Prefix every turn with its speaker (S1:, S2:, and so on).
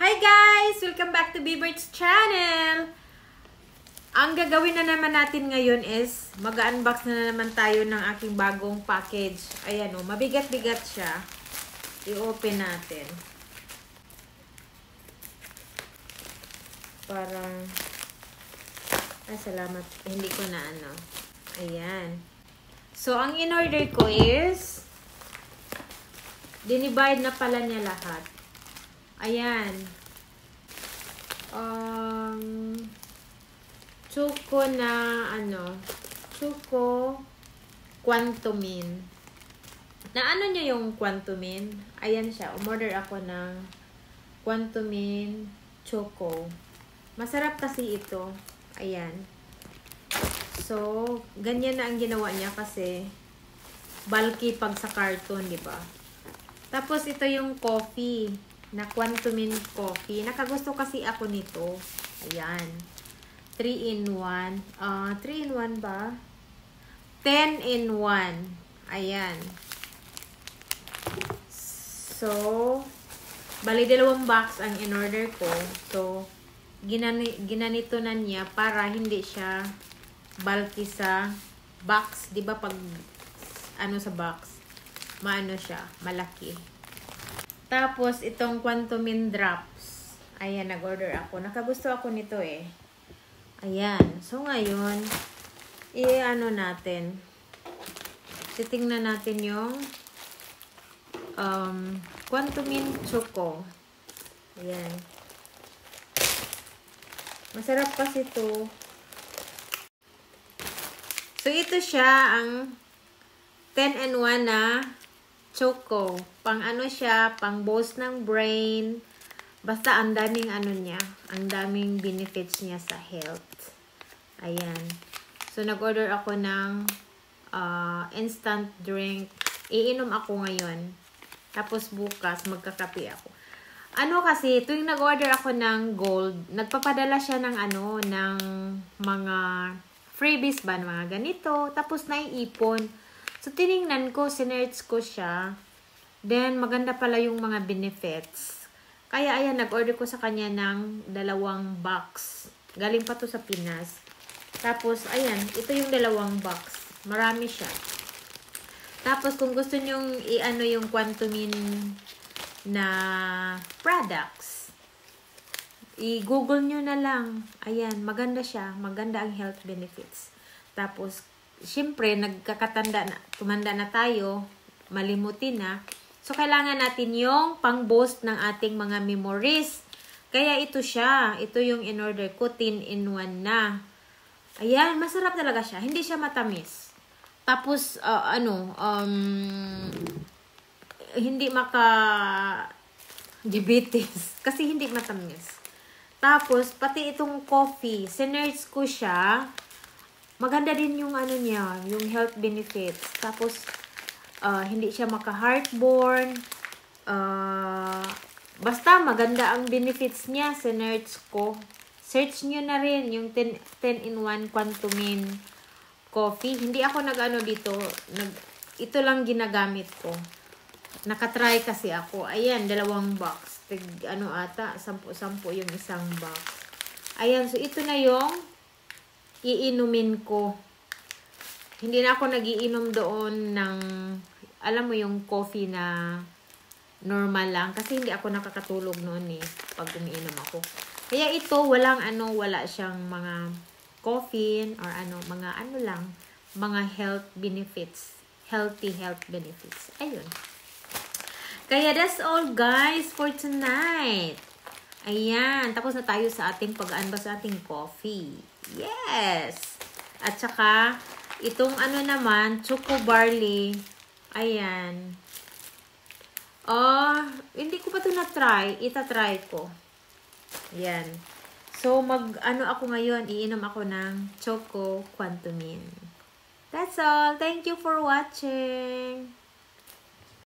S1: Hi guys! Welcome back to Bbird's channel! Ang gagawin na naman natin ngayon is mag-unbox na naman tayo ng aking bagong package. Ayan o, mabigat-bigat siya. I-open natin. Parang... Ay, salamat. Hindi ko na ano. Ayan. So, ang in-order ko is... dinivide na pala niya lahat. Ayan. Choco na ano, Choco Quantumin. Na ano niya yung Quantumin? Ayan siya. Umorder ako ng Quantumin Choco. Masarap kasi ito. Ayan. So, ganyan na ang ginawa niya kasi bulky pag sa carton, di ba? Tapos ito yung coffee na Quantumin coffee. Nakagusto kasi ako nito. Ayan. 3-in-1. 3-in-1 ba? 10-in-1. Ayan. So, bali 2 box ang in-order ko. So, ginanito na niya para hindi siya bulky sa box. Diba pag ano sa box? Maano siya? Malaki. Tapos, itong Quantumin drops. Ayan, nag-order ako. Nakagusto ako nito eh. Ayan. So, ngayon, i-ano natin. Titingnan natin yung Quantumin Choco. Ayan. Masarap kasi ito. So, ito siya ang 10-in-1 na Choco. Pang ano siya, pang boost ng brain. Basta ang daming ano niya, ang daming benefits niya sa health. Ayan. So, nag-order ako ng instant drink. Iinom ako ngayon. Tapos bukas, magkakape ako. Ano kasi, tuwing nag-order ako ng gold, nagpapadala siya ng ano, ng mga freebies ba, mga ganito. Tapos naiipon. So, tiningnan ko, sinerch ko siya. Then, maganda pala yung mga benefits. Kaya, ayan, nag-order ko sa kanya ng 2 box. Galing pa to sa Pinas. Tapos, ayan, ito yung 2 box. Marami siya. Tapos, kung gusto nyong i-ano yung Quantumin na products, i-google nyo na lang. Ayan, maganda siya. Maganda ang health benefits. Tapos, siyempre, tumanda na tayo, malimutin na. So, kailangan natin yung pang-boost ng ating mga memories. Kaya ito siya. Ito yung in-order ko, 10-in-1 na. Ayan, masarap talaga siya. Hindi siya matamis. Tapos, hindi diabetes. Kasi hindi matamis. Tapos, pati itong coffee, sinerch ko siya. Maganda din yung ano niya, yung health benefits. Tapos, hindi siya maka-heartburn. Basta maganda ang benefits niya. Sinerch ko. Search nyo na rin yung 10-in-1 Quantumin coffee. Hindi ako nag-ano dito. Ito lang ginagamit ko. Nakatry kasi ako. Ayan, 2 box. Ano ata, 10 yung isang box. Ayan, so ito na yung iinumin ko. Hindi na ako nagiinom doon ng, alam mo yung coffee na normal lang. Kasi hindi ako nakakatulog noon eh, pag umiinom ako. Kaya ito, wala siyang mga caffeine or mga health benefits. Healthy health benefits. Ayun. Kaya that's all guys for tonight. Ayan, tapos na tayo sa ating pag-unbox sa ating coffee. Yes! At saka, itong ano naman, Choco Barley. Ayan. Hindi ko pa ito na-try. Ita-try ko. Ayan. So, ako ngayon, iinom ako ng Choco Quantumin. That's all. Thank you for watching.